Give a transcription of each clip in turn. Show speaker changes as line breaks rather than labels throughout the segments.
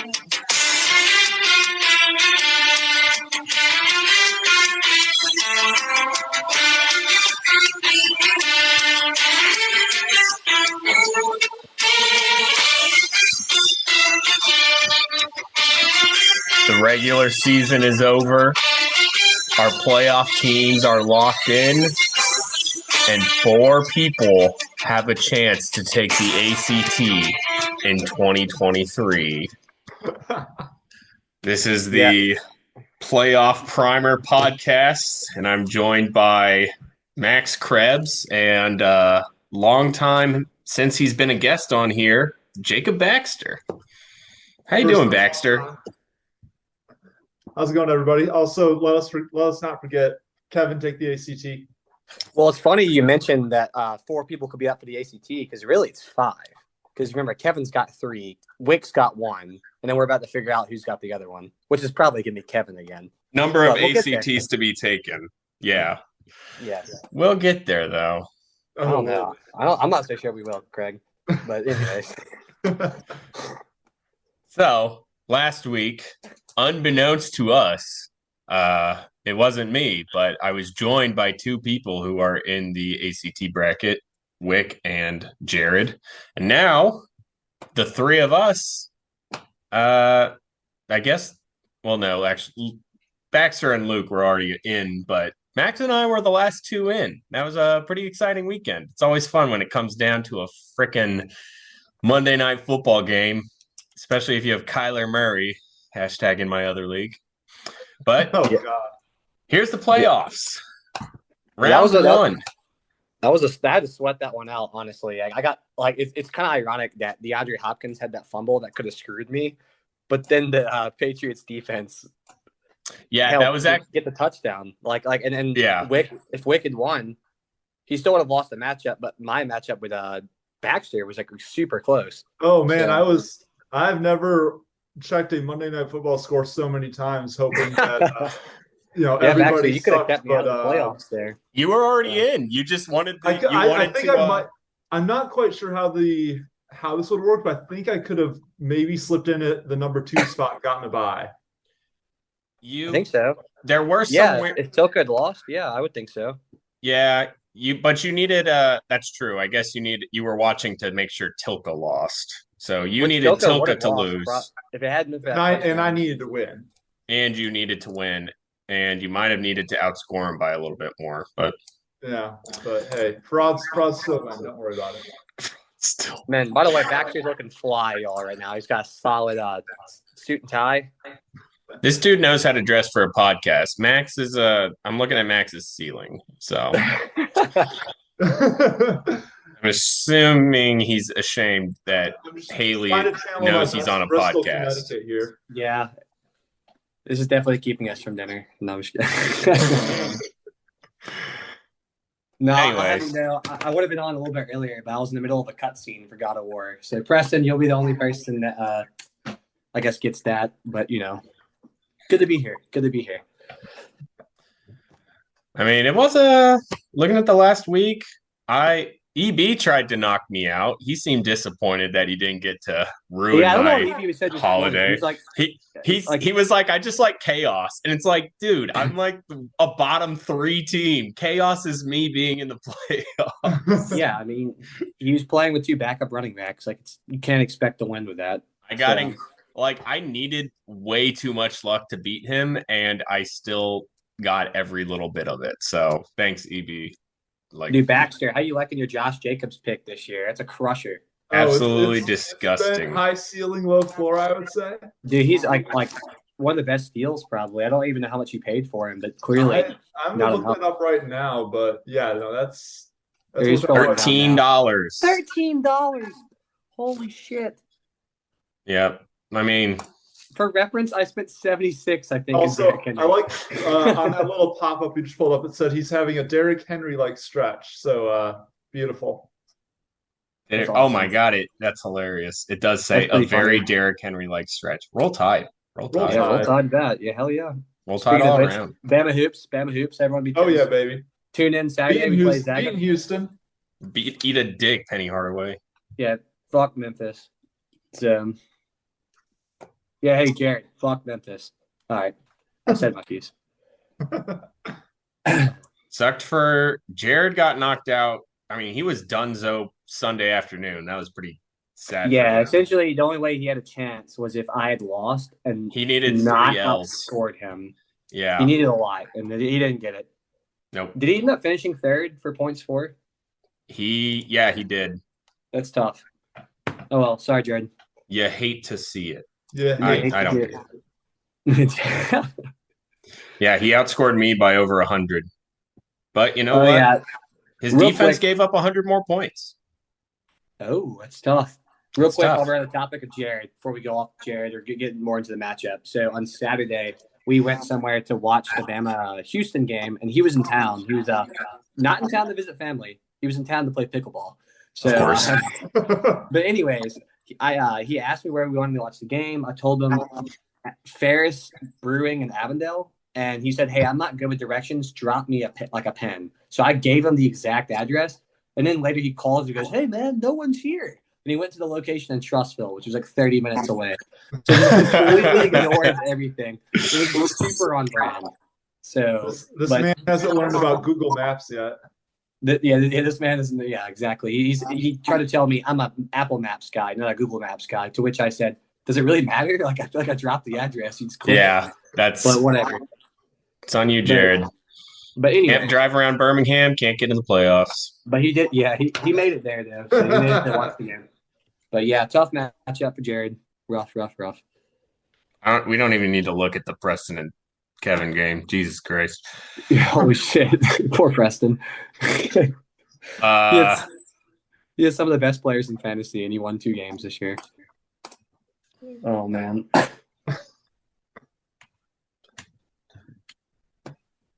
The regular season is over. Our playoff teams are locked in. And 4 people have a chance to take the ACT in 2023. This is the Playoff Primer podcast, and I'm joined by Max Krebs and long time since he's been a guest on here, Jacob Baxter. How you doing, Baxter?
How's it going, everybody? Also, let us not forget Kevin take the ACT.
Well, it's funny you mentioned that 4 people could be up for the ACT because really it's 5. Because remember, Kevin's got 3, Wick's got 1, and then we're about to figure out who's got the other one, which is probably going to be Kevin again.
Number of ACTs to be taken. Yeah.
Yes.
We'll get there, though.
I don't know. I'm not so sure we will, Craig. But anyways.
So, last week, unbeknownst to us, it wasn't me, but I was joined by 2 people who are in the ACT bracket, Wick and Jared. And now, the 3 of us, I guess, well, no, actually, Baxter and Luke were already in, but Max and I were the last 2 in. That was a pretty exciting weekend. It's always fun when it comes down to a frickin' Monday Night Football game, especially if you have Kyler Murray, hashtag in my other league. But here's the playoffs. Round 1.
I had to sweat that one out, honestly. I got it's kind of ironic that DeAndre Hopkins had that fumble that could have screwed me, but then the Patriots defense,
that was
get the touchdown. If Wick had won, he still would have lost the matchup. But my matchup with Baxter was super close.
Oh man, I've never checked a Monday Night Football score so many times, hoping that everybody.
Baxter, you could have kept me out of the playoffs there.
You were already in. You just wanted.
I'm not quite sure how this would work, but I think I could have maybe slipped in at the number 2 spot and gotten a bye.
I think so.
There were some.
Yeah, if Tilka had lost, I would think so.
Yeah, you needed. That's true. I guess you were watching to make sure Tilka lost. So you needed Tilka to lose.
If it hadn't been
I needed to win.
And you needed to win. And you might have needed to outscore him by a little bit more. But
hey, fraud's still win. Don't worry about it.
Man, by the way, Baxter's looking fly, y'all, right now. He's got a solid suit and tie.
This dude knows how to dress for a podcast. Max is I'm looking at Max's ceiling. So I'm assuming he's ashamed that Haley knows he's on a podcast.
Yeah. This is definitely keeping us from dinner. No, I'm just kidding. No,
anyways.
I would have been on a little bit earlier, but I was in the middle of a cutscene for God of War. So, Preston, you'll be the only person that, I guess, gets that. But, good to be here. Good to be here.
I mean, it was looking at the last week, EB tried to knock me out. He seemed disappointed that he didn't get to ruin my holiday. He was like, I just like chaos. And it's like, dude, I'm like a bottom 3 team. Chaos is me being in the playoffs.
Yeah, I mean, he was playing with 2 backup running backs. You can't expect to win with that.
I needed way too much luck to beat him, and I still got every little bit of it. So thanks, EB.
Dude, Baxter, how you liking your Josh Jacobs pick this year? That's a crusher.
Absolutely disgusting.
High ceiling, low floor, I would say.
Dude, he's like one of the best deals probably. I don't even know how much you paid for him, but clearly
I'm looking it up right now. But that's
$13.
$13. Holy shit!
Yeah, I mean.
For reference, I spent 76. I think.
Also, I like on that little pop up you just pulled up. It said he's having a Derrick Henry like stretch. So beautiful.
Awesome.
Oh my god! That's hilarious. It does say a very Derrick Henry like stretch. Roll Tide.
Roll Tide. That. Yeah, hell yeah.
Roll Tide all around.
Bama hoops. Everyone be.
Oh yeah, baby.
Tune in Saturday. We play Zaga.
Beating Houston.
Eat a dick, Penny Hardaway.
Yeah. Fuck Memphis. Yeah, hey, Jared, fuck Memphis. All right. I said my piece.
Sucked for Jared got knocked out. I mean, he was donezo Sunday afternoon. That was pretty sad for
Yeah,
him.
essentially, the only way he had a chance was if I had lost and
He needed
not
3 Ls.
outscored him. He
Yeah.
needed a lot, and he didn't get it.
Nope.
Did he end up finishing third for points for?
He did.
That's tough. Oh, well. Sorry, Jared.
You hate to see it.
Yeah,
I don't get it. Yeah, he outscored me by over 100. But you know
Oh,
what?
yeah.
His
Real
defense
quick.
gave up 100 more points.
Oh, that's tough. Real
It's
quick,
tough.
while we're on the topic of Jared, before we go off Jared or get more into the matchup. So on Saturday, we went somewhere to watch the Bama Houston game, and he was in town. He was not in town to visit family. He was in town to play pickleball. So,
Of course.
But anyways, he asked me where we wanted to watch the game. I told him Ferris Brewing in Avondale, and he said, "Hey, I'm not good with directions. Drop me a pen." So I gave him the exact address, and then later he calls and goes, "Hey, man, no one's here." And he went to the location in Trussville, which was like 30 minutes away. So just completely ignored everything. It was super on brand. So
this man hasn't learned about Google Maps yet.
This man isn't. Yeah, exactly. He tried to tell me I'm an Apple Maps guy, not a Google Maps guy. To which I said, "Does it really matter? Like I feel like I dropped the address. He's clear."
Yeah, that's
But whatever.
It's on you, Jared.
But anyway,
Can't drive around Birmingham, can't get in the playoffs.
but he did. Yeah, he made it there though. So he made it to watch the game. But yeah, tough matchup for Jared. Rough.
We don't even need to look at the Preston and Kevin game. Jesus Christ.
Holy shit. Poor Preston. he has some of the best players in fantasy, and he won 2 games this year. Oh, man.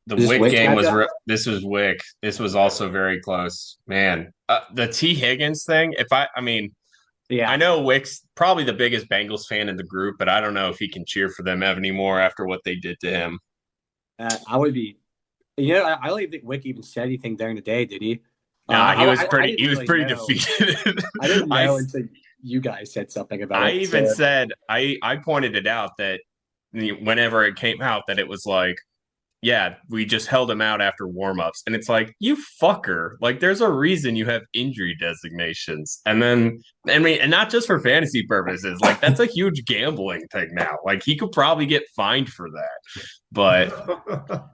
The Wick game was this was Wick. This was also very close. Man, the T. Higgins thing,
yeah,
I know Wick's probably the biggest Bengals fan in the group, but I don't know if he can cheer for them anymore after what they did to him.
I would be. I don't even think Wick even said anything during the day, did he?
Nah, he was pretty
know.
defeated.
I didn't know until you guys said something about it.
I even said I pointed it out that whenever it came out that it was like, yeah, we just held him out after warmups, and it's like, you fucker, like there's a reason you have injury designations, and then and not just for fantasy purposes, like that's a huge gambling thing now. Like he could probably get fined for that, but.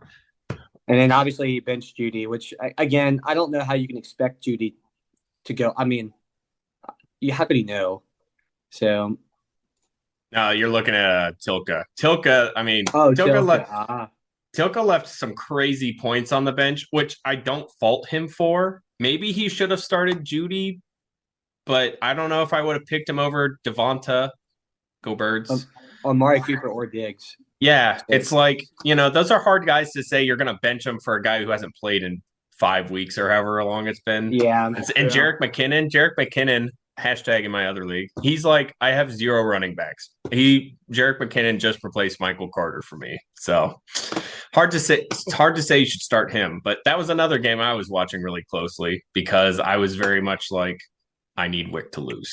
And then obviously he benched Judy, which again, I don't know how you can expect Judy to go. I mean, how could he know? So.
No, you're looking at Tilka. Tilka, I mean, Tilka left some crazy points on the bench, which I don't fault him for. Maybe he should have started Judy, but I don't know if I would have picked him over Devonta. Go Birds.
Amari Cooper or Diggs.
Yeah, it's like, those are hard guys to say you're going to bench him for a guy who hasn't played in 5 weeks or however long it's been.
Yeah.
And Jerick McKinnon, hashtag in my other league. He's like, I have 0 running backs. Jerick McKinnon just replaced Michael Carter for me. So hard to say. It's hard to say you should start him, but that was another game I was watching really closely because I was very much like, I need Wick to lose.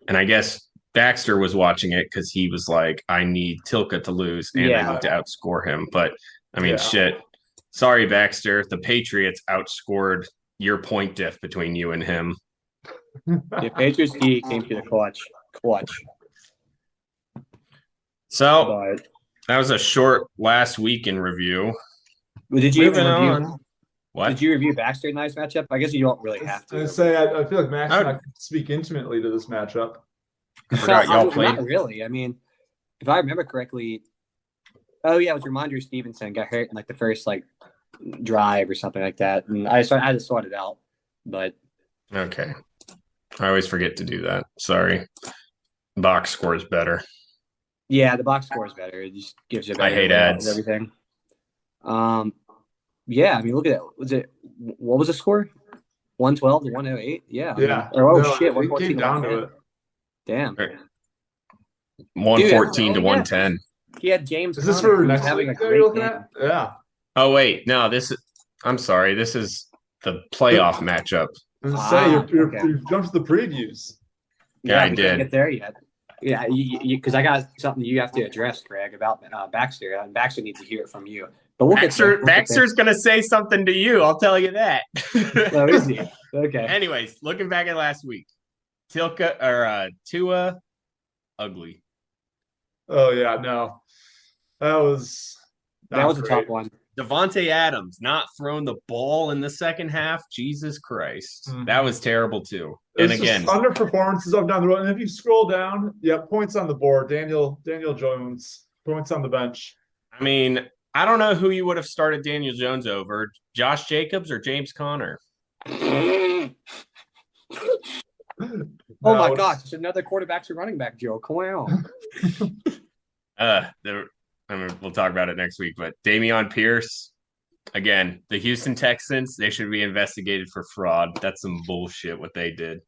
And I guess Baxter was watching it because he was like, I need Tilka to lose and I need to outscore him. But I mean, shit. Sorry, Baxter. The Patriots outscored your point diff between you and him.
The Patriots D came to the clutch.
So that was a short last week in review.
Well, did you even review?
What?
Did you review Baxter in nice matchup? I guess you don't really have to.
I feel like Max and I could speak intimately to this matchup.
I forgot y'all played.
Not really. I mean, if I remember correctly, it was Ramondre Stevenson got hurt in like the first drive or something like that, and I had to sort it out. But
okay, I always forget to do that. Sorry. Box score is better.
Yeah, the box score is better. It just gives you a better.
I hate ads.
Everything. Yeah, I mean, look at it. What was the score? 112 to 108. Yeah.
Yeah.
Shit. 114
came down to it.
Damn.
114 to 110.
He had James.
Is this for next week that you're looking at? Yeah.
Oh wait, no. I'm sorry. This is the playoff matchup.
I was say you're jumped to the previews.
Yeah, I did.
Can't get there yet. Yeah, because I got something you have to address, Greg, about Baxter. Baxter needs to hear it from you. But we'll get there.
Baxter's gonna say something to you. I'll tell you that.
Oh, is he? Okay.
Anyways, looking back at last week, Tua, ugly.
Oh yeah, no, that was
That
not
was a tough
great.
one.
Devontae Adams not throwing the ball in the second half. Jesus Christ, that was terrible too. And
It's just
again,
underperformances up down the road. And if you scroll down, yeah, points on the board. Daniel Jones, points on the bench.
I mean, I don't know who you would have started Daniel Jones over, Josh Jacobs or James Conner.
Oh
No,
my gosh, it's another quarterback's a running back, Joe. Come on.
I mean, we'll talk about it next week. But Dameon Pierce, again, the Houston Texans, they should be investigated for fraud. That's some bullshit what they did.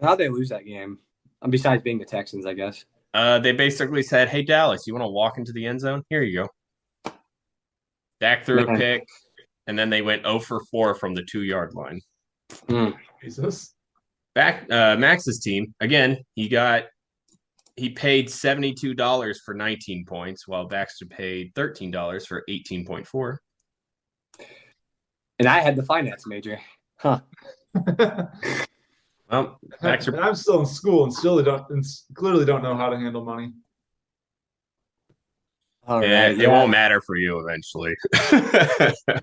How'd they lose that game? Besides being the Texans, I guess.
They basically said, "Hey Dallas, you want to walk into the end zone? Here you go." Dak threw a pick, and then they went 0 for 4 from the 2-yard line.
Jesus.
Max's team again. He paid $72 for 19 points, while Baxter paid $13 for 18.4.
And I had the finance major. Huh.
Well, Baxter.
I'm still in school and clearly don't know how to handle money.
All right,
it won't matter for you eventually.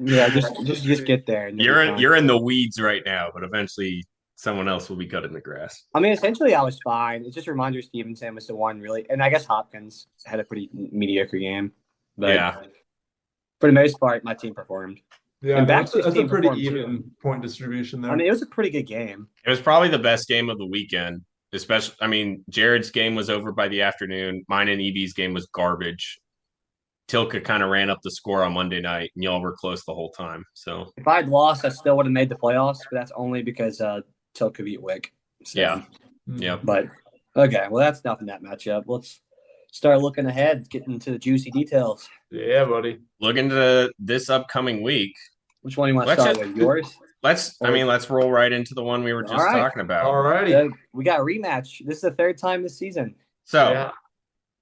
Yeah, just get there. And
you're in the weeds right now, but eventually someone else will be cutting the grass.
I mean, essentially, I was fine. It's just Ramondre Stevenson was the one really, and I guess Hopkins had a pretty mediocre game. But
yeah,
for the most part, my team performed.
Yeah,
and
that's a pretty
even
too. Point distribution there.
I mean, it was a pretty good game.
It was probably the best game of the weekend. Especially, I mean, Jared's game was over by the afternoon. Mine and Evie's game was garbage. Tilka kind of ran up the score on Monday night, and y'all were close the whole time. So
if I'd lost, I still would have made the playoffs, but that's only because Tilka beat Wick. So,
yeah.
But okay, well, that's enough in that matchup. Let's start looking ahead, getting into the juicy details.
Yeah, buddy.
Look into this upcoming week.
Which one do you want to start with? Yours?
Let's roll right into the one we were just talking about.
All righty.
We got a rematch. This is the third time this season.
So yeah.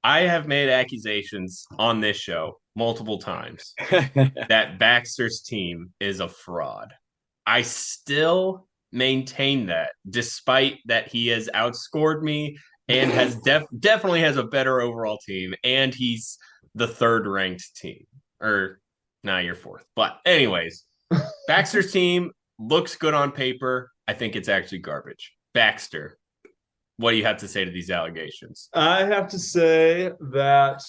I have made accusations on this show multiple times that Baxter's team is a fraud. I still maintain that, despite that he has outscored me and has definitely has a better overall team, and he's the third ranked team. Or now you're fourth. But anyways, Baxter's team looks good on paper. I think it's actually garbage. Baxter, what do you have to say to these allegations?
I have to say that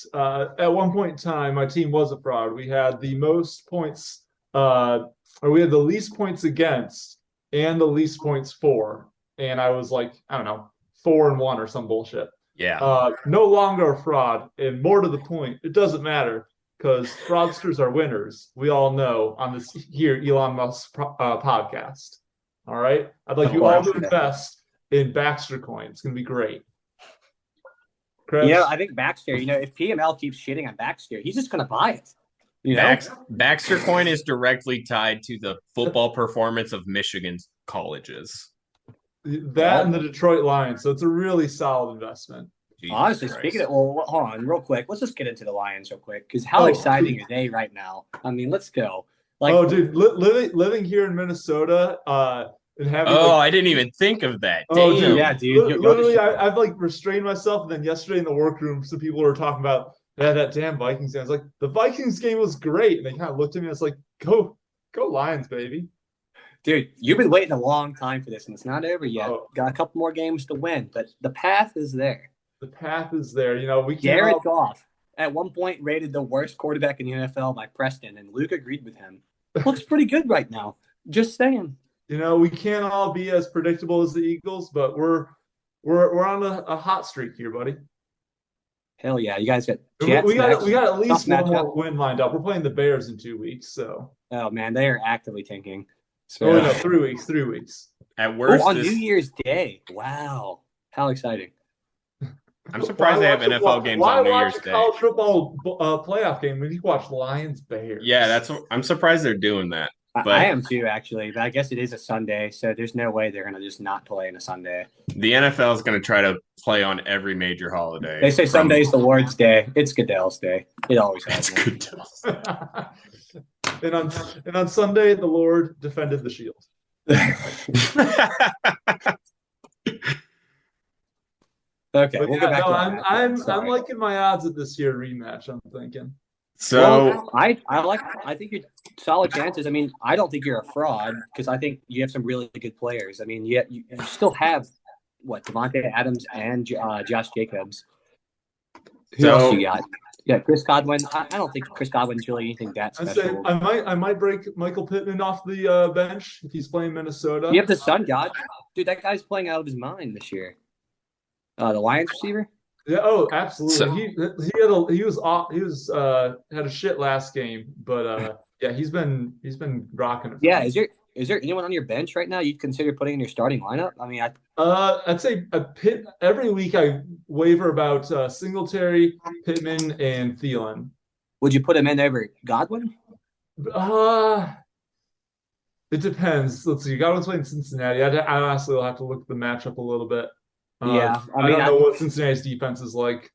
at one point in time, my team was a fraud. We had the most points, or we had the least points against and the least points for. And I was like, I don't know, 4-1 or some bullshit.
Yeah.
No longer a fraud. And more to the point, it doesn't matter because fraudsters are winners. We all know on this here Elon Musk podcast. All right. I'd like you all to invest in Baxter coin. It's going to be great.
Chris? I think Baxter, if PML keeps shitting on Baxter, he's just going to buy it.
Baxter coin is directly tied to the football performance of Michigan's colleges.
That and the Detroit Lions. So it's a really solid investment.
Jesus Honestly, Christ. Speaking of, hold on real quick. Let's just get into the Lions real quick because how exciting are they right now? I mean, let's go.
Dude, living here in Minnesota, and having
I didn't even think of that.
Oh,
damn.
Dude. Literally, I've restrained myself. And then yesterday in the workroom, some people were talking about that damn Vikings game. I was like, the Vikings game was great, and they kind of looked at me. And it's like, go Lions, baby.
Dude, you've been waiting a long time for this, and it's not over yet. Got a couple more games to win, but the path is there.
The path is there. We can't.
Jared Goff at one point rated the worst quarterback in the NFL by Preston, and Luke agreed with him. Looks pretty good right now. Just saying.
We can't all be as predictable as the Eagles, but we're on a hot streak here, buddy.
Hell yeah, you guys got
Jets. We got at least one more win lined up. We're playing the Bears in 2 weeks, so.
Oh man, they are actively tanking.
So, no, 3 weeks. 3 weeks.
At worst,
on New Year's Day. Wow, how exciting!
I'm surprised they have NFL games on New Year's Day.
College football playoff game when you watch Lions Bears.
Yeah, I'm surprised they're doing that.
I
But
am too, actually. But I guess it is a Sunday, so there's no way they're going to just not play on a Sunday.
the NFL is going to try to play on every major
They
holiday.
say Sunday's the Lord's Day. It's Goodell's Day. It always
It's
has been.
good.
And on Sunday, the Lord defended the shield.
Okay,
But
we'll
yeah,
go back
no,
to
I'm
Sorry.
liking my odds at this year rematch. I'm thinking.
So
Well, I think you're solid chances. I mean, I don't think you're a fraud because I think you have some really good players. I mean, you still have what Devontae Adams and Josh Jacobs. Who else you got? Yeah, Chris Godwin. I don't think Chris Godwin's really anything that
I say
special.
I might break Michael Pittman off the bench if he's playing Minnesota.
You have the Sun God, dude. That guy's playing out of his mind this year. The Lions receiver.
Yeah, oh, absolutely. He was had a shit last game, but yeah, he's been rocking it.
Yeah, is there anyone on your bench right now you'd consider putting in your starting lineup? I mean,
I'd say every week I waver about Singletary, Pittman, and Thielen.
would you put him in over Godwin?
Uh it depends. Let's see. Godwin's playing Cincinnati. I honestly will have to look at the matchup a little bit.
Yeah,
I don't know what Cincinnati's defense is like.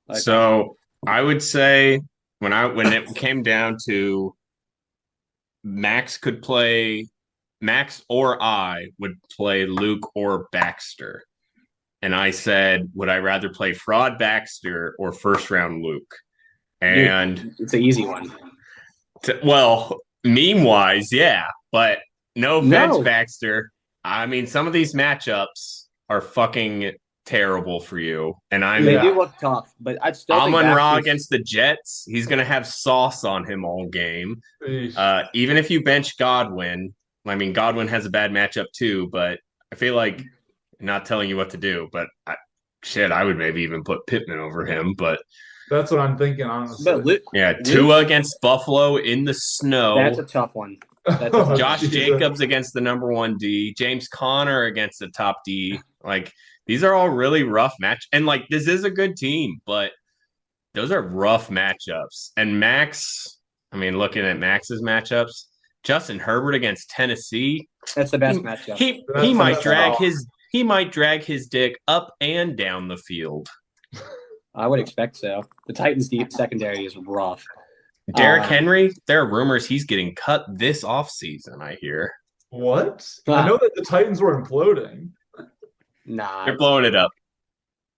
Okay.
So I would say when it came down to Max or I would play Luke or Baxter. And I said, would I rather play fraud Baxter or first round Luke? And
it's an easy one.
Well, meme wise, yeah, but no offense, Baxter. I mean, some of these matchups are fucking terrible for you, and
they do look tough. But I'd still
Amon Ra against the Jets. He's gonna have sauce on him all game. Even if you bench Godwin, I mean, Godwin has a bad matchup too. But I feel like not telling you what to do. But I would maybe even put Pittman over him. But
that's what I'm thinking, honestly.
But Tua against Buffalo in the snow.
That's a tough one.
Josh Jacobs against the number 1 D. James Conner against the top D. Like, these are all really rough and like, this is a good team, but those are rough matchups. And Max, I mean, looking at Max's matchups, Justin Herbert against Tennessee.
That's the best matchup.
He might drag his dick up and down the field.
I would expect so. The Titans' deep secondary is rough.
Derrick Henry, there are rumors he's getting cut this offseason, I hear.
What? I know that the Titans were imploding.
Nah.
They're blowing it up.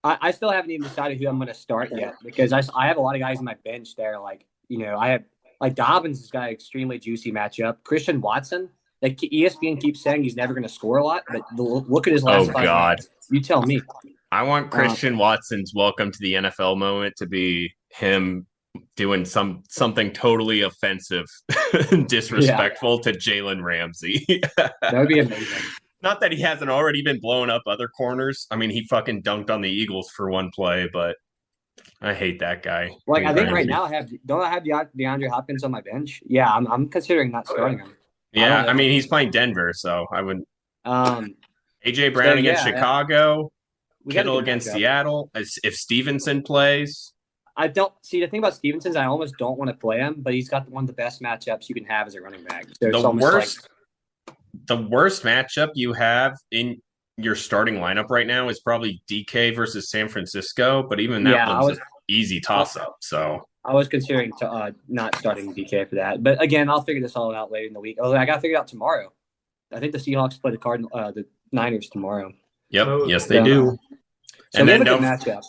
I still haven't even decided who I'm going to start yet because I have a lot of guys on my bench there. Like, I have like Dobbins has got an extremely juicy matchup. Christian Watson, like ESPN keeps saying he's never going to score a lot, but look at his last 5
God.
games. You tell me.
I want Christian Watson's welcome to the NFL moment to be him doing something totally offensive and disrespectful to Jalen Ramsey.
That would be amazing.
Not that he hasn't already been blowing up other corners. I mean, he fucking dunked on the Eagles for one play, but I hate that guy.
Like, I think right now don't I have DeAndre Hopkins on my bench? Yeah, I'm considering not starting him.
Yeah, I mean, he's playing Denver, so I wouldn't. AJ Brown against Chicago. Kittle against Seattle. If Stevenson plays.
I don't see the thing about Stevenson. I almost don't want to play him, but he's got one of the best matchups you can have as a running back. So
the worst matchup you have in your starting lineup right now is probably DK versus San Francisco, but even that one's an easy toss-up. So
I was considering not starting DK for that, but again, I'll figure this all out later in the week. Although I got to figure it out tomorrow. I think the Seahawks play the Niners tomorrow.
Yep, yes they do.
So and then matchup.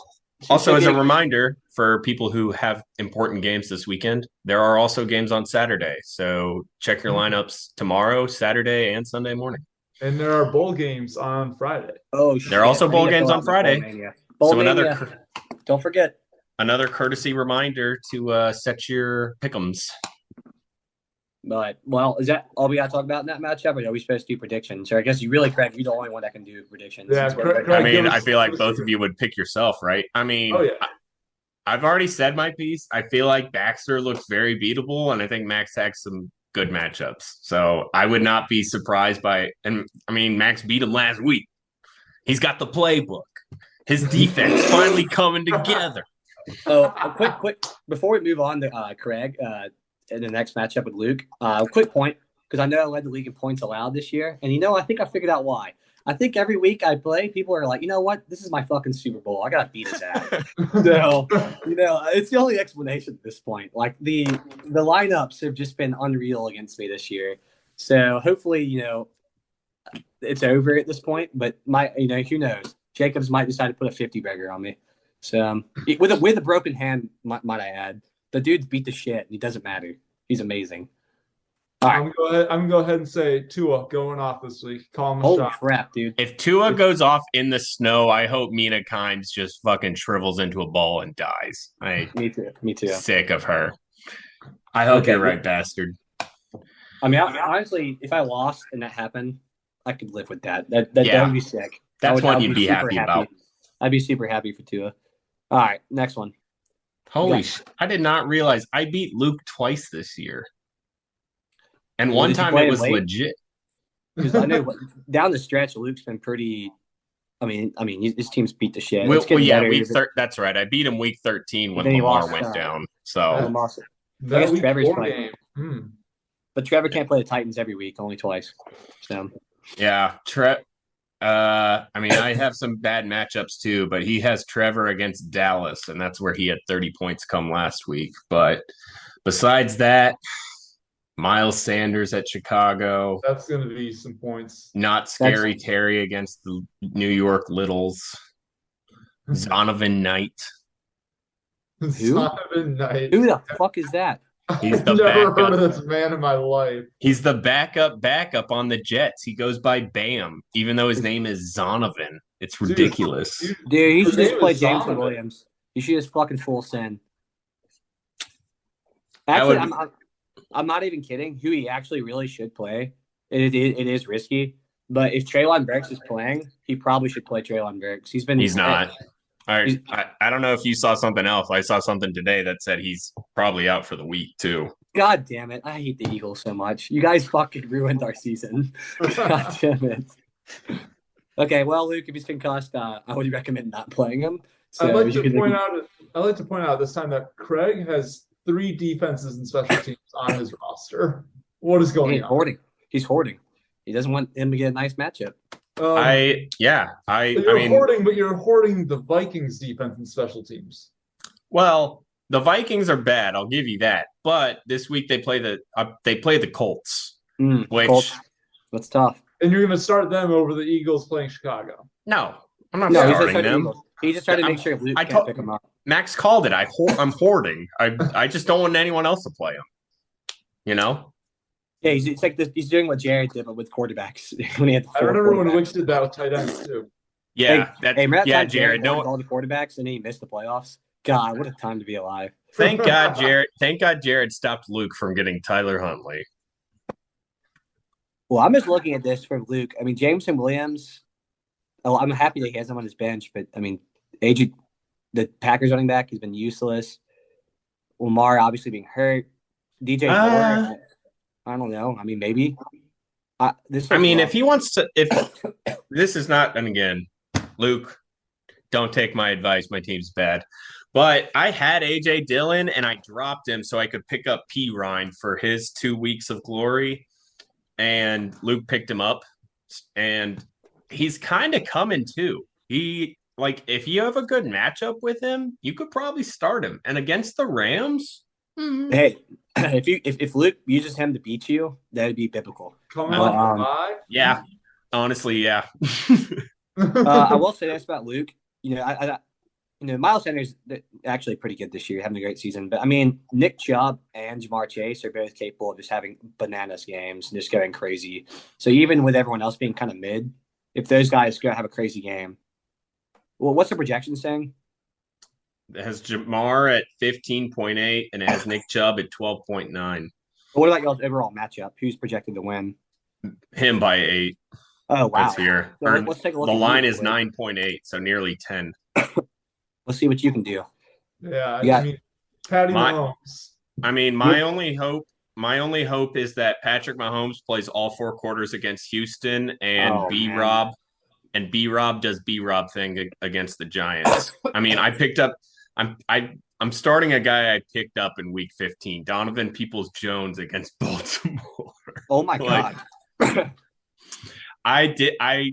Also, as a reminder for people who have important games this weekend, there are also games on Saturday. So check your lineups tomorrow, Saturday, and Sunday morning.
And there are bowl games on Friday.
Oh, shit.
There are also bowl games on Friday.
Don't forget.
Another courtesy reminder to set your pick'ems.
But, well, is that all we got to talk about in that matchup? Or are we supposed to do predictions? Or I guess Craig, you're the only one that can do predictions.
Yeah,
I mean, I feel like both of you would pick yourself, right? I mean, I've already said my piece. I feel like Baxter looks very beatable, and I think Max has some good matchups. So I would not be surprised and I mean, Max beat him last week. He's got the playbook. His defense finally coming together.
Oh, quick, before we move on to Craig, in the next matchup with Luke. Quick point. because I know I led the league in points allowed this year. And I think I figured out why. I think every week I play, people are like, you know what? This is my fucking Super Bowl. I gotta beat his ass. So, it's the only explanation at this point. Like the lineups have just been unreal against me this year. So hopefully, it's over at this point. But who knows? Jacobs might decide to put a 50 burger on me. So with a broken hand, might I add, the dude's beat the shit. And he doesn't matter. He's amazing. All right.
I'm gonna go ahead and say Tua going off this week. Call him a
Holy
shot.
crap, dude.
If Tua goes off in the snow, I hope Mina Kimes just fucking shrivels into a ball and dies.
Me too. Me too.
Sick of her. I hope you're right, bastard.
I mean, honestly, if I lost and that happened, I could live with that. That would be sick.
That's one you'd be happy about.
I'd be super happy for Tua. All right, next one.
Holy shit. I did not realize I beat Luke twice this year. And one time it was legit.
Because I know down the stretch, Luke's been pretty. I mean, his team's beat the shit.
That's right. I beat him week 13 when Lamar went down. So
that week Trevor's playing.
But Trevor can't play the Titans every week, only twice. So
yeah, I have some bad matchups too, but he has Trevor against Dallas, and that's where he had 30 points come last week. But besides that, Miles Sanders at Chicago.
That's going to be some points.
Not Scary Terry against the New York Littles. Zonovan Knight.
Zonovan Knight.
Who the fuck is that?
I've never heard of this man in my life.
He's the backup on the Jets. He goes by Bam, even though his name is Zonovan. It's ridiculous.
Dude, he should just play Jameson Williams. He should just fucking full send. Actually, I'm not even kidding. Who he actually really should play. It is risky, but if Treylon Burks is playing, he probably should play Treylon Burks. He's
not. I don't know if you saw something else. I saw something today that said he's probably out for the week too.
God damn it. I hate the Eagles so much. You guys fucking ruined our season. God damn it. Okay, well, Luke, if he's concussed, I would recommend not playing him. So
I'd like to point out this time that Craig has 3 defenses and special teams on his roster. What is going on?
He's hoarding. He doesn't want him to get a nice matchup.
You're hoarding the Vikings defense and special teams.
Well, the Vikings are bad. I'll give you that. But this week they play the Colts,
Colts. That's tough.
And you're going to start them over the Eagles playing Chicago.
No, I'm not starting them.
He just tried to make sure Luke can't pick them up.
Max called it. I'm hoarding. I just don't want anyone else to play him.
Yeah, it's like he's doing what Jared did, but with quarterbacks. When he had
I remember when Wicks did that with tight ends too.
Yeah,
Jared. All the quarterbacks, and he missed the playoffs. God, what a time to be alive!
Thank God, Jared. Thank God, Jared stopped Luke from getting Tyler Huntley.
Well, I'm just looking at this for Luke. I mean, Jameson Williams. Oh, I'm happy that he has him on his bench, but I mean, the Packers running back, he's been useless. Lamar obviously being hurt. DJ Moore. I don't know. I mean, maybe.
If he wants to, if this is not, and again, Luke, don't take my advice. My team's bad. But I had AJ Dillon and I dropped him so I could pick up P. Ryan for his 2 weeks of glory. And Luke picked him up. And he's kind of coming too. If you have a good matchup with him, you could probably start him. And against the Rams,
hey, if Luke uses him to beat you, that would be biblical.
Come on,
yeah. Honestly, yeah.
I will say this about Luke. Miles Sanders actually pretty good this year, having a great season. But I mean, Nick Chubb and Jamar Chase are both capable of just having bananas games and just going crazy. So even with everyone else being kind of mid, if those guys go have a crazy game, well, what's the projection saying?
It has Jamar at 15.8 and it has Nick Chubb at 12.9.
What about y'all's overall matchup? Who's projected to win?
Him by 8.
Oh, wow.
That's here.
So let's take a look.
The line is 9.8, so nearly 10.
Let's see what you can do.
Yeah, Patty Mahomes.
My only hope is that Patrick Mahomes plays all 4 quarters against Houston and B-Rob. And B-Rob does B-Rob thing against the Giants. I'm starting a guy I picked up in week 15, Donovan Peoples-Jones against Baltimore.
Oh my
Like
God.
I did I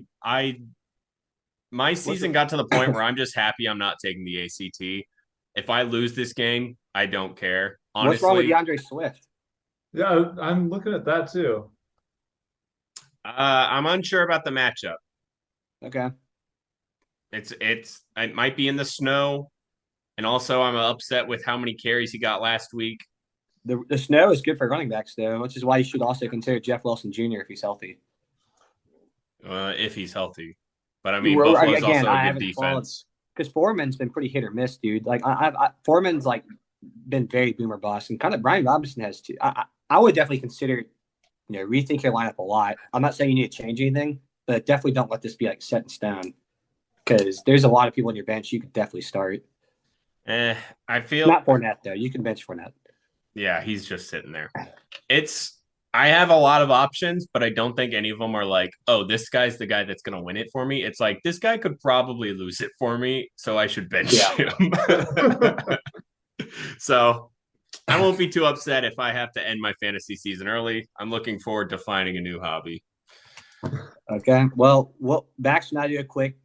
my
What's
season
the,
got to the point where I'm just happy I'm not taking the ACT. If I lose this game, I don't care.
what's wrong with
Honestly,
DeAndre Swift?
Yeah, I'm looking at that too.
I'm unsure about the matchup.
Okay.
It might be in the snow, and also I'm upset with how many carries he got last week.
The snow is good for running backs, though, which is why you should also consider Jeff Wilson Jr. if he's healthy.
If he's healthy. But I mean, Buffalo's
Again,
also a
I
good
haven't followed
defense.
because Foreman's been pretty hit or miss, dude. Like Foreman's like been very boomer bust, and kind of Brian Robinson has too. I would definitely consider rethink your lineup a lot. I'm not saying you need to change anything, but definitely don't let this be like set in stone because there's a lot of people on your bench you could definitely start.
Eh, I feel
Not Fournette though. You can bench Fournette.
yeah, he's just sitting there. It's I have a lot of options, but I don't think any of them are like, oh, this guy's the guy that's going to win it for me. It's like this guy could probably lose it for me, so I should bench
Yeah.
him. So I won't be too upset if I have to end my fantasy season early. I'm looking forward to finding a new hobby.
Okay. Well, Bax and I do a quick.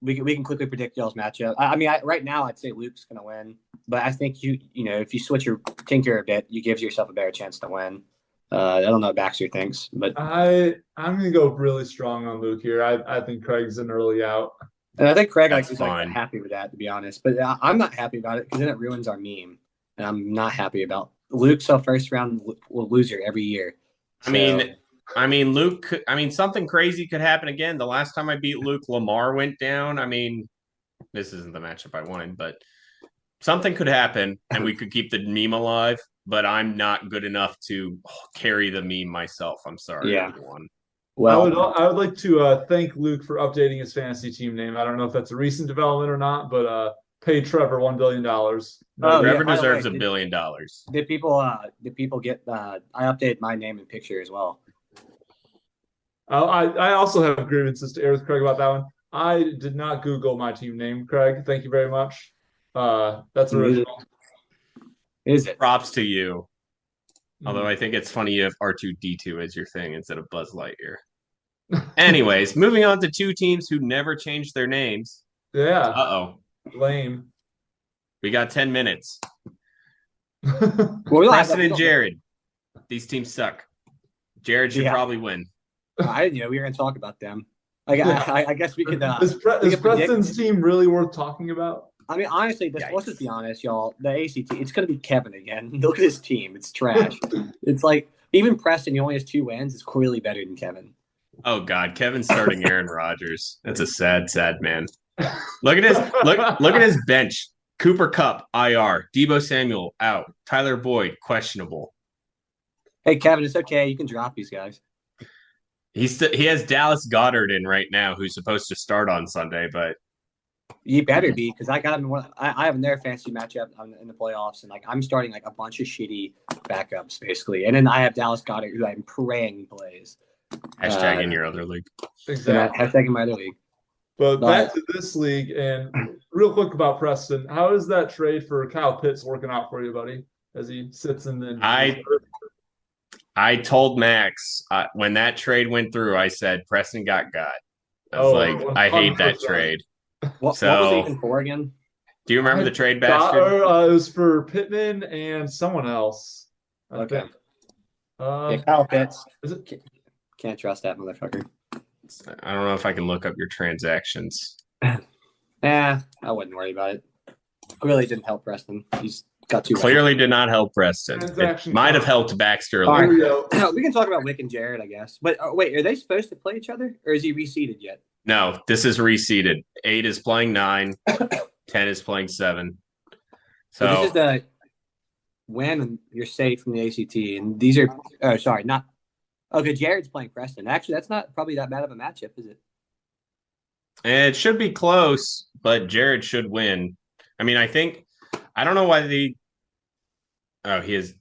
We can quickly predict y'all's matchup. I mean, right now I'd say Luke's going to win, but I think if you switch your tinker a bit, you give yourself a better chance to win. I don't know what Baxter thinks, but
I'm gonna go really strong on Luke here. I think Craig's an early out.
and I think Craig
That's
is
fine.
happy with that, to be honest. But I'm not happy about it because then it ruins our meme, and I'm not happy about Luke's a first round loser every year.
I
So,
mean, Luke. I mean, something crazy could happen again. The last time I beat Luke, Lamar went down. I mean, this isn't the matchup I wanted, but something could happen, and we could keep the meme alive. But I'm not good enough to carry the meme myself. I'm sorry,
yeah.
everyone.
Well,
I would like to thank Luke for updating his fantasy team name. I don't know if that's a recent development or not, but pay Trevor $1 billion.
oh yeah.
Trevor
By the way,
deserves $1 billion.
did people get? I updated my name and picture as well.
I also have grievances to air with Craig about that one. I did not Google my team name, Craig. Thank you very much. That's original.
Is it?
Props to you. Although I think it's funny you have R2D2 as your thing instead of Buzz Lightyear. Anyways, moving on to two teams who never changed their names.
Yeah,
Uh-oh.
lame.
We got 10 minutes.
Well,
Preston and Jared. These teams suck. Jared should probably win.
I didn't know we were going to talk about them. I guess we could.
Is Preston's team really worth talking about?
I mean, honestly, let's just be honest, y'all. The ACT, it's going to be Kevin again. Look at his team; it's trash. It's like even Preston, he only has 2 wins. Is clearly better than Kevin.
Oh God, Kevin's starting Aaron Rodgers. That's a sad, sad man. Look at his bench. Cooper Kupp, IR. Deebo Samuel, out. Tyler Boyd, questionable.
Hey, Kevin, it's okay. You can drop these guys.
He has Dallas Goedert in right now, who's supposed to start on Sunday, but
You better be because I got him. I have their fantasy matchup in the playoffs, and I'm starting a bunch of shitty backups basically, and then I have Dallas Goedert, who I'm praying plays.
Hashtag in your other league.
Exactly.
Hashtag in my other league.
But back to this league, and real quick about Preston. How is that trade for Kyle Pitts working out for you, buddy? As he sits in the
I told Max when that trade went through, I said Preston got. I was I hate that trade.
What was it even for again?
Do you remember the trade, bastard?
It was for Pittman and someone else.
Okay. Kyle Pitts. Can't trust that motherfucker.
I don't know if I can look up your transactions.
I wouldn't worry about it. Clearly didn't help Preston. He's got 2.
Clearly did not help Preston. It might have helped Baxter a
little. Right. We can talk about Wick and Jared, I guess. But wait, are they supposed to play each other, or is he reseeded yet?
No, this is reseeded. 8 is playing 9. 10 is playing 7. So
this is the when you're safe from the ACT, and these are. Oh, sorry, not. Okay, Jared's playing Preston. Actually, that's not probably that bad of a matchup, is it?
It should be close, but Jared should win. I mean, I don't know why he is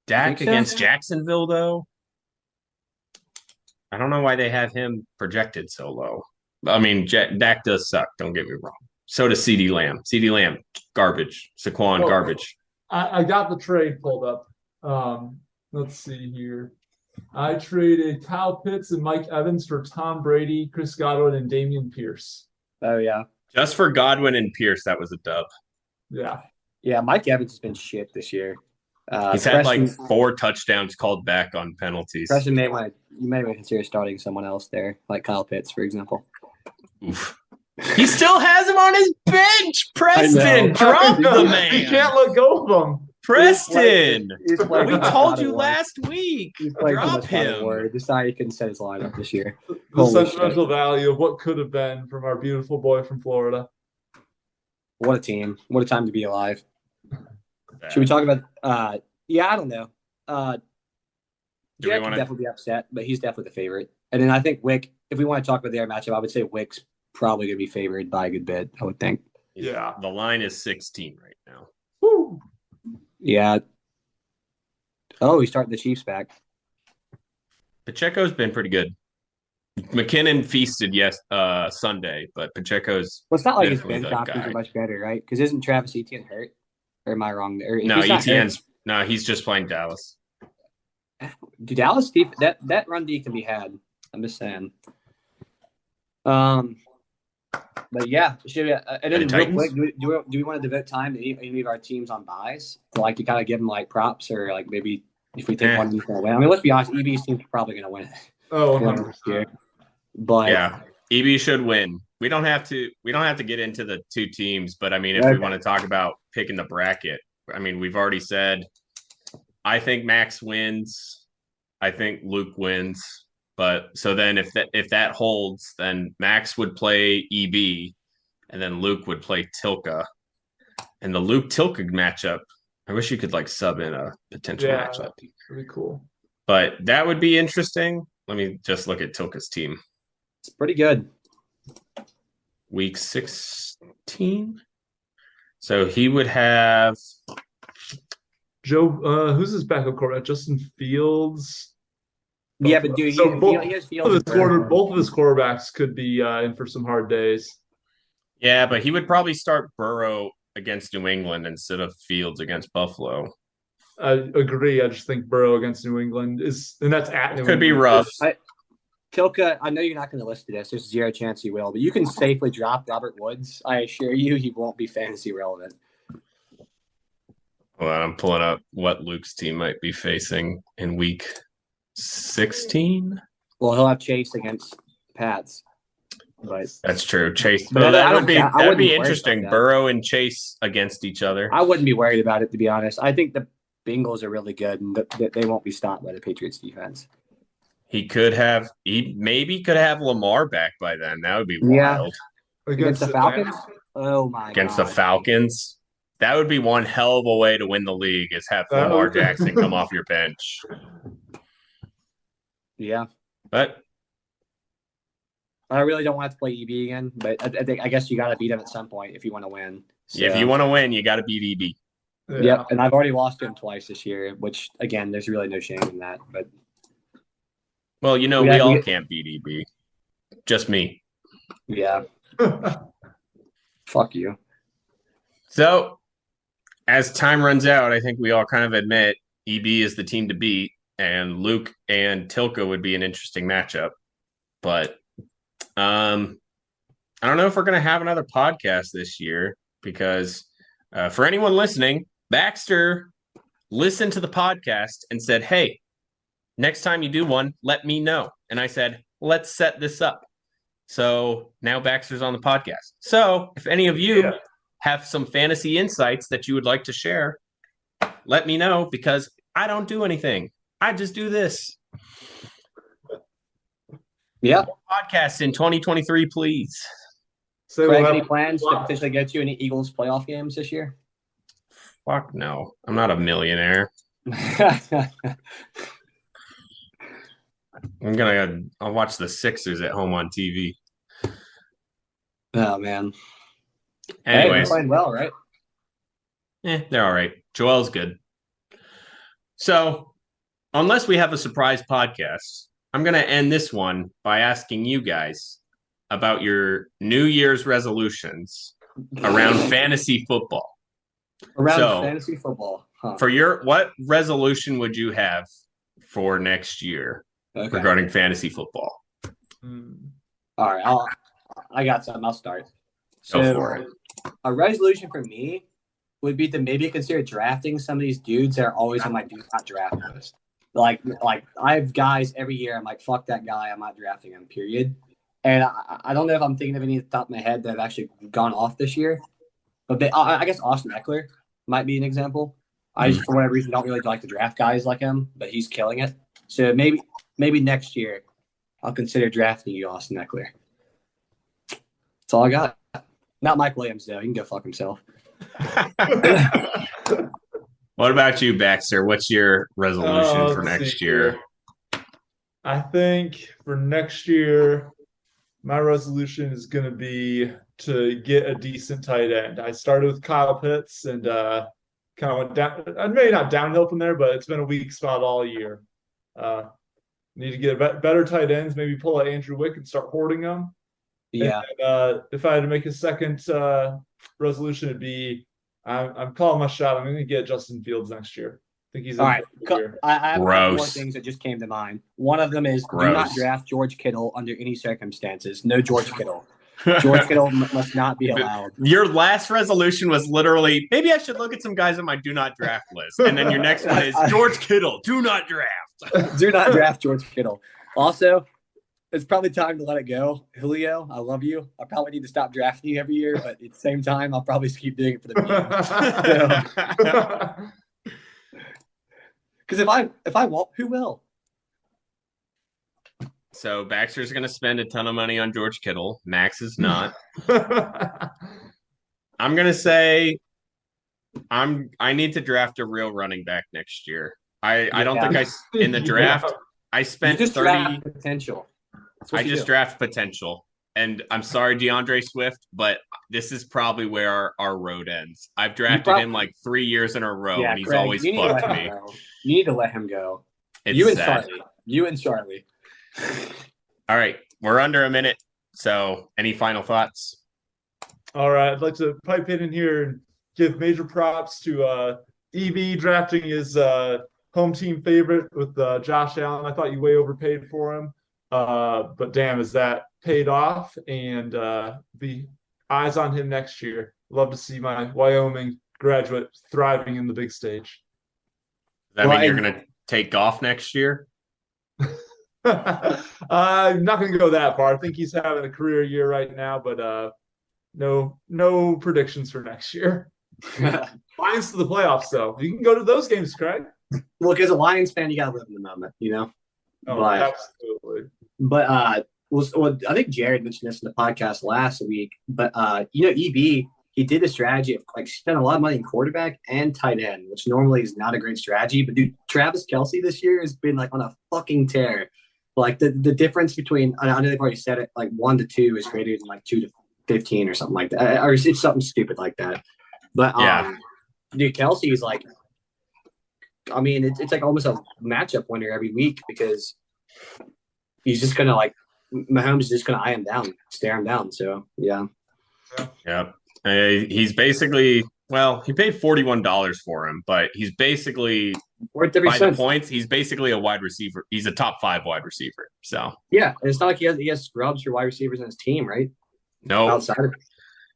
Dak against Jacksonville, though. I don't know why they have him projected so low. I mean, Dak does suck. Don't get me wrong. So does CeeDee Lamb. CeeDee Lamb, garbage. Saquon, garbage.
I got the trade pulled up. Let's see here. I traded Kyle Pitts and Mike Evans for Tom Brady, Chris Godwin, and Damian Pierce.
Oh yeah,
Just for Godwin and Pierce, that was a dub.
Yeah.
yeah. Mike Evans has been shit this year.
He's had like
Preston
4 touchdowns called back on penalties.
Preston may want to you may want to consider starting someone else there, like Kyle Pitts, for example.
Oof. He still has him on his bench. Preston, drop the man.
You can't let go of him.
Preston,
He's playing
we
too much
told
God
you
of War.
last week.
He's playing too
Drop
much God of
him.
War. Decided he couldn't set his lineup this year.
The
Holy
sentimental value of what could have been from our beautiful boy from Florida.
What a team! What a time to be alive. Should we talk about? Yeah, I don't know.
Do we
Jared
wanna-
could definitely be upset, but he's definitely the favorite. And then I think Wick. If we want to talk about their matchup, I would say Wick's probably going to be favored by a good bit. I would think.
Yeah.
The line is 16 right now.
Woo.
Yeah. Oh, he's starting the Chiefs back.
Pacheco's been pretty good. McKinnon feasted Sunday, but Pacheco's
Well, it's not like his
definitely
bench
the
options
guy.
are much better, right? Because isn't Travis Etienne hurt? Or am I wrong there? If
No,
he's not
ETN's no, he's just playing Dallas.
hurt- Dallas that run D can be had. I'm just saying. But yeah, should we, and then
And
real
Titans?
quick, do we want to devote time to any of our teams on buys, to kind of give them like props, or like maybe if we think one team's going to win? I mean, let's be honest, EB's team's probably going to win.
Oh,
Win
100%.
this year. But
Yeah. EB should win. We don't have to get into the two teams, but I mean if
Okay.
we want to talk about picking the bracket, I mean we've already said I think Max wins. I think Luke wins. But so then if that holds, then Max would play EB and then Luke would play Tilka. And the Luke Tilka matchup, I wish you could like sub in a potential
Yeah,
matchup.
that'd be cool.
But that would be interesting. Let me just look at Tilka's team.
it's pretty good.
Week 16. So he would have
Joe, who's his backup quarterback? Justin Fields.
Yeah, but dude,
So
he has Fields. and Burrow.
both of his quarterbacks could be in for some hard days.
yeah, but he would probably start Burrow against New England instead of Fields against Buffalo.
I agree. I just think Burrow against New England and that's at New
Could be
England.
rough.
Tilka, I know you're not going to listen to this. There's zero chance you will, but you can safely drop Robert Woods. I assure you, he won't be fantasy relevant.
Well, I'm pulling up what Luke's team might be facing in week 16.
Well, he'll have Chase against Pats, but
That's true. Chase.
But
Oh,
I
that'd
wouldn't
be
worry about
interesting.
that.
Burrow and Chase against each other.
I wouldn't be worried about it, to be honest. I think the Bengals are really good, and they won't be stopped by the Patriots defense.
He maybe could have Lamar back by then. That would be
Yeah.
wild.
Against the Falcons? Oh, my
Against
God.
the Falcons. That would be one hell of a way to win the league is have Lamar Jackson come off your bench.
Yeah.
But
I really don't want to play EB again, but I guess you got to beat him at some point if you want to win. So,
if you want to win, you got to beat EB.
Yep, and I've already lost to him twice this year, which, again, there's really no shame in that. But
Well, we all can't beat EB. Just me.
yeah, fuck you.
So, as time runs out, I think we all kind of admit EB is the team to beat, and Luke and Tilka would be an interesting matchup. But I don't know if we're going to have another podcast this year because for anyone listening, Baxter listened to the podcast and said, hey, next time you do one, let me know. And I said, let's set this up. So now Baxter's on the podcast. So if any of you have some fantasy insights that you would like to share, let me know because I don't do anything. I just do this.
Yeah.
Podcast in 2023, please.
So
Craig, any plans to potentially go to any Eagles playoff games this year?
Fuck no. I'm not a millionaire. I'll watch the Sixers at home on TV.
Oh, man. Hey,
Anyways,
they're playing well, right?
they're all right. Joel's good. So, unless we have a surprise podcast, I'm going to end this one by asking you guys about your New Year's resolutions around fantasy football.
Around
So,
fantasy football. Huh.
What resolution would you have for next year
Okay.
regarding fantasy football.
All right. I got something. I'll start.
Go for it.
A resolution for me would be to maybe consider drafting some of these dudes that are always on my do not draft list. Like I have guys every year. I'm like, fuck that guy. I'm not drafting him. Period. And I don't know if I'm thinking of any at the top of my head that have actually gone off this year. But I guess Austin Eckler might be an example. I just, for whatever reason, don't really like to draft guys like him, but he's killing it. So maybe next year I'll consider drafting you, Austin Eckler. That's all I got. Not Mike Williams, though. He can go fuck himself.
What about you, Baxter? What's your resolution for
Let's
next
see
year?
here. I think for next year, my resolution is going to be to get a decent tight end. I started with Kyle Pitts and kind of went down, maybe not downhill from there, but it's been a weak spot all year. Need to get better tight ends, maybe pull out Andrew Wick and start hoarding them.
Yeah.
And, if I had to make a second resolution, it'd be I'm calling my shot. I'm going to get Justin Fields next year. I think he's
all right. I have a couple more
Gross.
things that just came to mind. One of them is do not
Gross.
draft George Kittle under any circumstances. No George Kittle. George Kittle must not be allowed.
Your last resolution was literally, maybe I should look at some guys on my do not draft list. And then your next one is George Kittle, do not draft.
Do not draft George Kittle. Also, it's probably time to let it go. Julio, I love you. I probably need to stop drafting you every year, but at the same time, I'll probably just keep doing it for the memes. Because if I won't, who will?
So Baxter's going to spend a ton of money on George Kittle. Max is not. I'm going to say I need to draft a real running back next year. I don't think in the draft I spent
you just
30
draft potential.
I just draft potential. And I'm sorry, DeAndre Swift, but this is probably where our road ends. I've drafted him like 3 years in a row, and he's
Craig,
always fucked me.
You need to let him go.
It's sad.
You and Charlie.
All right, we're under a minute. So, any final thoughts?
All right, I'd like to pipe in here and give major props to EB drafting his home team favorite with Josh Allen. I thought you way overpaid for him. But damn, is that paid off, and the eyes on him next year. Love to see my Wyoming graduate thriving in the big stage.
Does that mean you're going to take golf next year?
I'm not going to go that far. I think he's having a career year right now, but no predictions for next year. Lions to the playoffs, though. You can go to those games, Craig.
Look, as a Lions fan, you got to live in the moment, you know?
Oh, absolutely.
But I think Jared mentioned this in the podcast last week. But EB, he did a strategy of like spent a lot of money in quarterback and tight end, which normally is not a great strategy. But dude, Travis Kelce this year has been like on a fucking tear. Like the difference between, I know they've already said it, like 1 to 2 is greater than like 2 to 15 or something like that, or it's something stupid like that. But dude, Kelce is like, I mean, it's like almost a matchup winner every week because he's just gonna like Mahomes is just gonna eye him down, stare him down. So yeah.
He's basically he paid $41 for him, but he's basically by the points, he's basically a wide receiver. He's a top 5 wide receiver. So
yeah, and it's not like he has scrubs for wide receivers in his team, right?
No,
outside of it.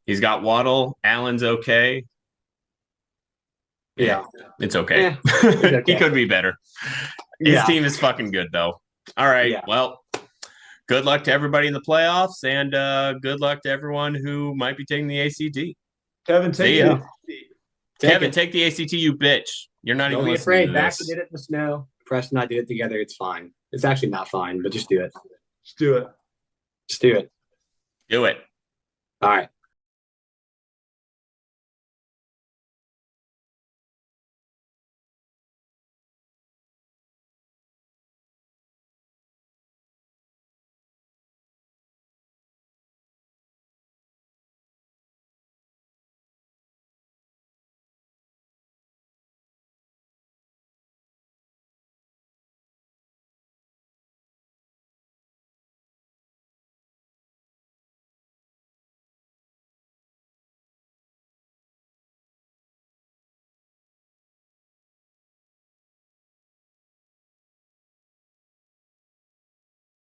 He's got Waddle. Allen's okay.
Yeah,
it's okay.
Yeah, it's okay.
He could be better. His team is fucking good, though. All right. Yeah. Well, good luck to everybody in the playoffs, and good luck to everyone who might be taking the ACT.
Kevin, take
the ACT, you bitch. You're not even listening to this.
Baxter did it in the snow. Preston and I did it together. It's fine. It's actually not fine, but just do it.
Just do it.
Just do it.
Do it.
All right.